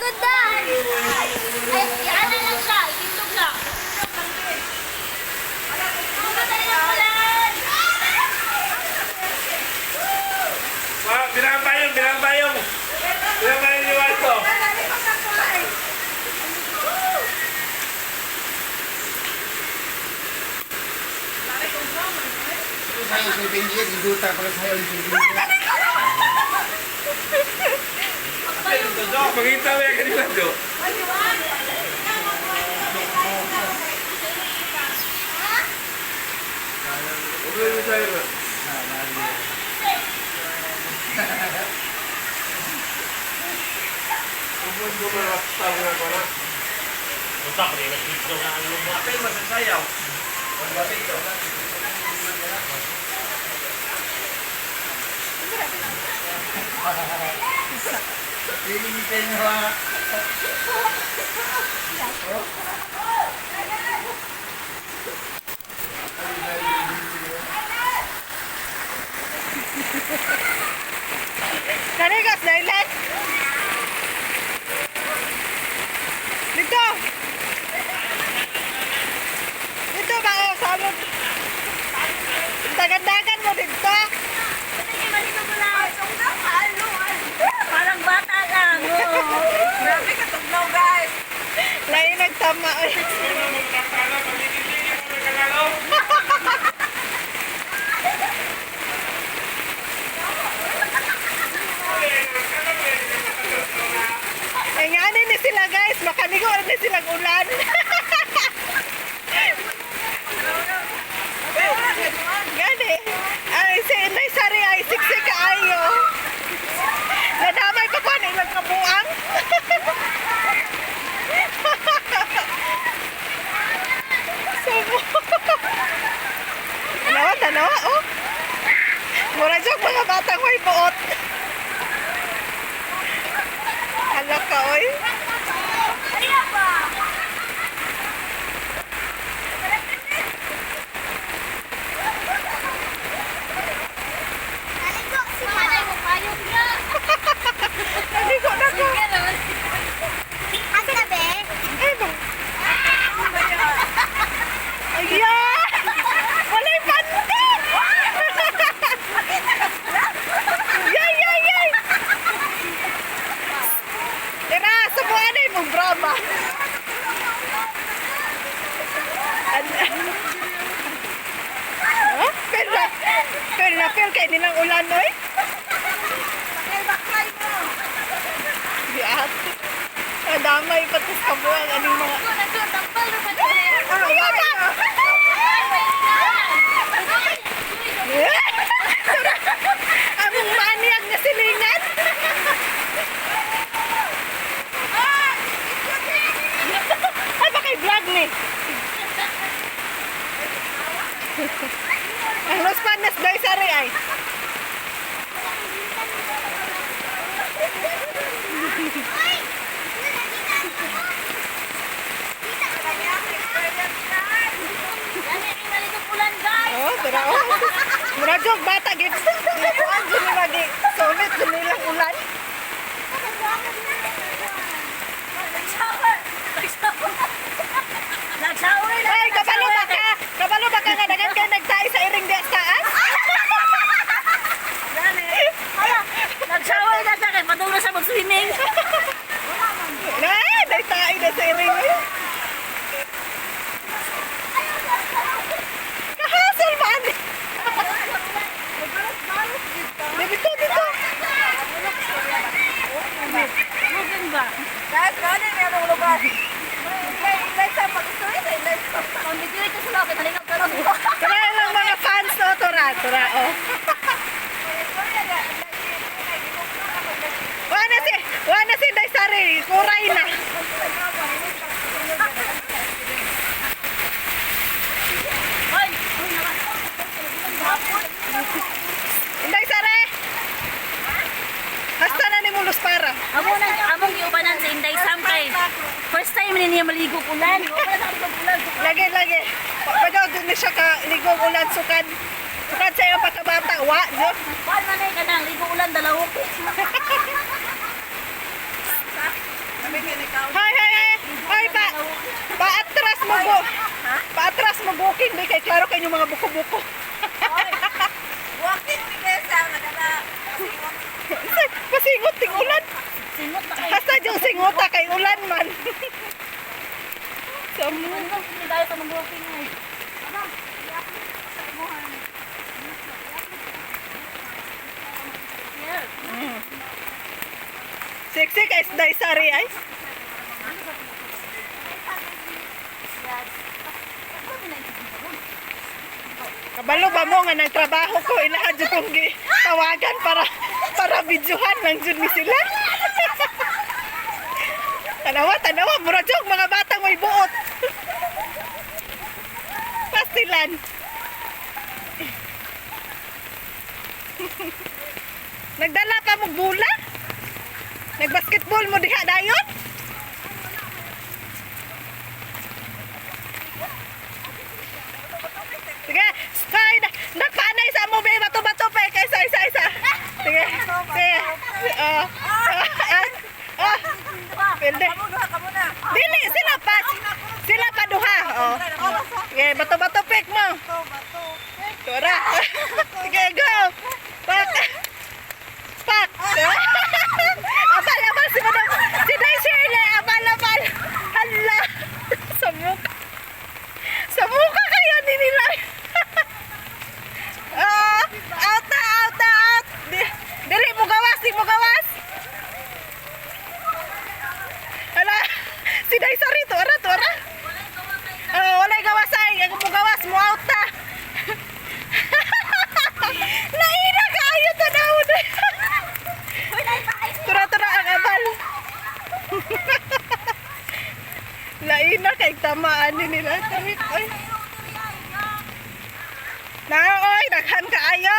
pagod na. Ay, yan na lang siya. Itindog lang. Madali ng ulan. Bilang payung, bilang payung. Bilang payung ni Waldo. Saya silbing dia diduta kalau saya silbing dia. Makita mo yan kanila, Jo. Ulo mo tayo ba? Ubon ko malaktaw na ko na. Utak, rin nag-video nga ang lumwa. Kapay masasayaw. Magbati ko. Lilimitin mo ha. Narigas, Dailan! Dito! Dito ba kayo sa ano? Dagan-dagan mo dito! Parang bata lang. Grabe ka tugnaw, guys! Lain nagtama. Ay nga ni sila, guys! Makaligo ni silang ulan! Gani! Ay, si Inay Sari ay siksi kaayo! Nadamay ko pa nilang kabuang! Sumo! Ano? Oh! Mura dyan mga batang may buot! Hala ka, oy! Naligo si Manay mo payong na. Naligo na ko! Asa na, be? Ano? Ayan! Walay panty! Yay! Tira, subuanay mong drama. Huh? Feel kayo nilang ulan, oy? Diat. Damay patis kabuang aning mga... Nagtatampal na ba ito? Ayan na! Among maniyag na silingan. Ay, bakay vlog ni. Ang los panas daw sari ay. Oh, pero oh. Mura jog bata gid. Kuan jud lagi. Sulit jud nilang ulan. Nagsaoy na. Ay, kabalo ba ka? Kabalo ba ka nga dagan kay nagtae sa iring di taas? Hala, nagsaoy na siya kay patulong sa mag-swimming. Nay, nagtae na sa iring. Kahasol man. Dito. Mugan ba? Guys, gani merong lugar. Ilay sa pag-story sa ilay. Kung dito ito sa loob, nalingap ka rin. Kaya lang mga fans to, tura, oh. Wana si Daisari, kuray na. Hoy! Daisari! Hasta na ni Mulos para. Among giubanan sa Inday Sam kay first time niya maligo ulan. Lagi. Pagdaw din siya ka ligong ulan sukan. Sukan sa iyong pagkabata. Wa, jo. Kuan man ay kanang ligo ulan dalawok. Hay, hay, hay. Hay, paatras mo go. Paatras mo booking. Di kay klaro kayo mga buko-buko. Walking ni Kesa, nagana. Pasingot, ting ulan. Sinot na kayo. Hasta dyan singota kay ulan man. Samu. Hindi tayo sa mag-walking eh. Sexy ka isday sari ay. Kabalo ba mo nga nagtrabaho ko ilahad jud kong tawagan para videohan lang jud ni sila. Tanawa, mura jog mga batang may buot. Pastilan. Nagdala ka mo bula? Nagbasketball mo diha dayon? Sige, say, nagpanay sa mo, be, bato-bato pa, kaysa isa-isa. Sige, sige. Pwede. Dili, sila pa. Sila pa duha. Oh. Sige, bato-bato pek mo. Tora. Sige, go. Pak. Pak. Abal-abal si Madam. Si Day Shirley, abal-abal. Hala. Sa muka. Sa muka kaya nila. Out na, out na, out. Dili mo gawas, di mo gawas. Hala. Si Day Sari, tora, tora. Walay gawas ay. Ang mo gawas, mo out na. Naina kayo to daw. Tura-tura ang abal. Laina kay tamaan din nila. Oy. Oy, daghan ka ayo.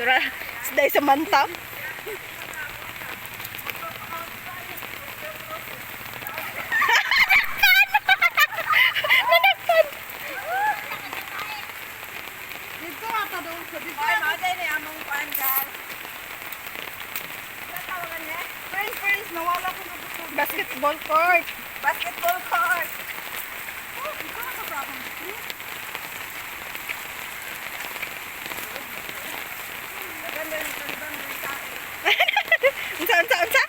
Tura, siday sa mantam. Nanakpan. Dito ata daw sa dito. Ay, maday ni among pandal. Friends, nawala ko na gusto. Basketball court. Basketball court. Oh, ito na sa problem. Unsa?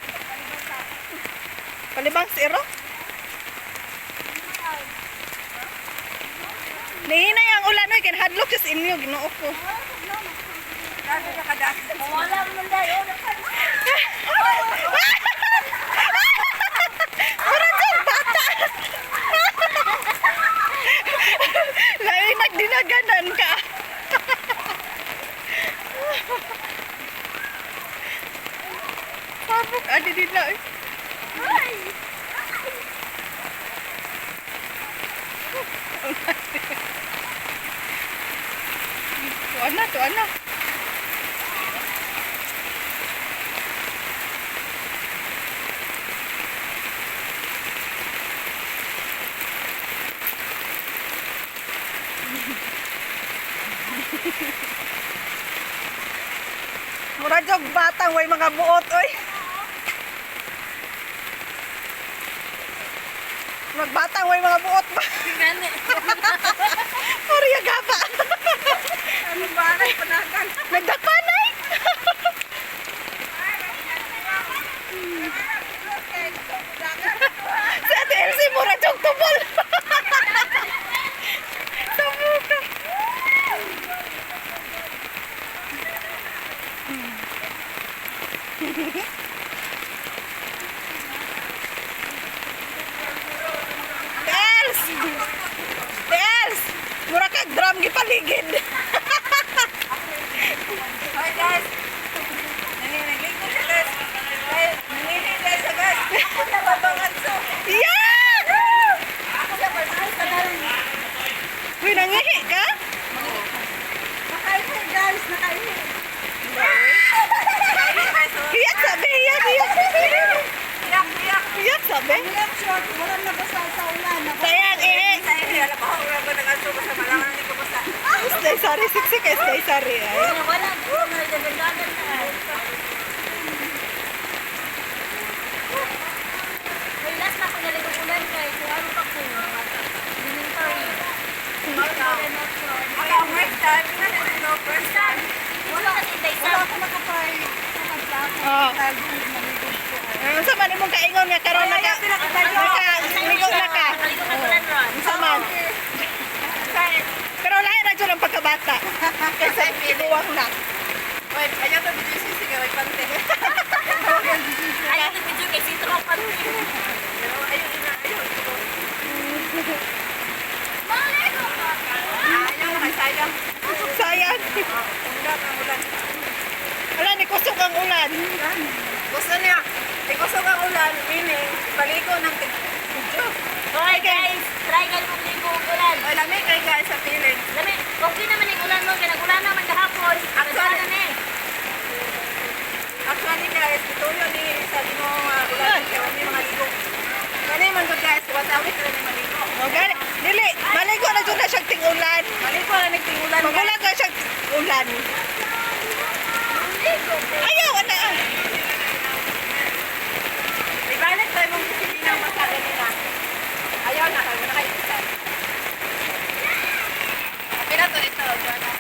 Palibang siro? Nihina yung ulan oy kinahadlok sa inyo Ginoo ko. Wala mo nang dayo. Para sa bata. Lain nagdinaganan ka. Pabok adi dila. Ay. Tuan na. Mura jog batang way mga buot oy. Magbatang way mga buot ba? Gani. Pariya gaba. Ano ba na panagan? Nagdapanay. Sa TLC mura jog tubol. Sa muka. Dels! Mura kag drum gipaligid. Hi guys. Nanginigay ko siya guys. Nanginigay siya guys. Ako na babangan so. Yeah! Ako na babangan sa galing. Uy, nangihi ka? Nakaihi guys. Nakaihi. Hiyak sabi, hiyak. Hiyak sabi. Short. Walang nabasa sa ulan. Sayang eh. Wala pa ako na nag-aso basta malangan hindi ko basta. Stay sorry, siksik eh, stay sorry ay. Wala. Nagdagandagan na. mong kaingon nga karon nakaligo na ka. Unsa man? Pero lahi ra jud ang pagkabata. Kasi ibuwang na. Wait, ayaw to video sisi nga may pante. Ayaw na video kay sito ka pa rin. Pero ayaw ina, ayaw. Ayaw na kay sayang. Sayang. Ulan ang ulan. Ala ni kusog ang ulan. Gusto niya, ikusog ang ulan, meaning, baligo ng video. Hoy guys, try kayo mong ligo ang ulan. O, lamig kayo guys sa feeling. Lami, okay naman yung ulan mo, kaya nag-ulan naman kahapon. Actually- Actually, eh. Actually guys, ito yun sa di mo ulan, kaya may mga ligo. Ganun man good guys, 1 week na may maligo. O gani, dili, maligo na jud na siya ting ulan. Maligo na nagtingulan. Magulan na siya ulan. Ayaw na. Ibalik tayo mong disiplina ng masada nila. Ayaw na, kaya na kayo isa. Kapila to ito, Joanna.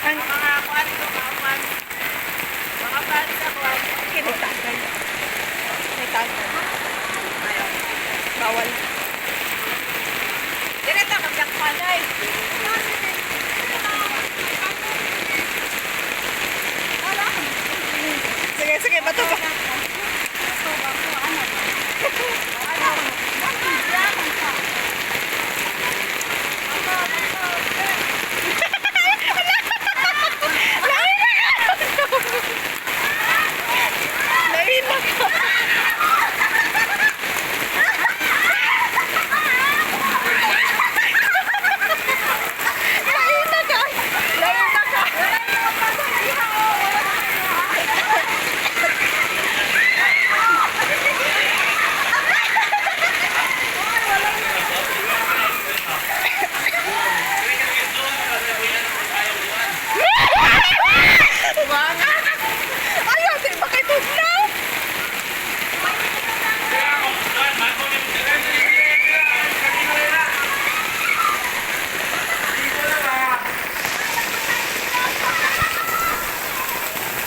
Ang Mga kuwan ito, mga fans. Mga fans sa kuwan. kinitagay. May tagay. Ayaw. Bawal.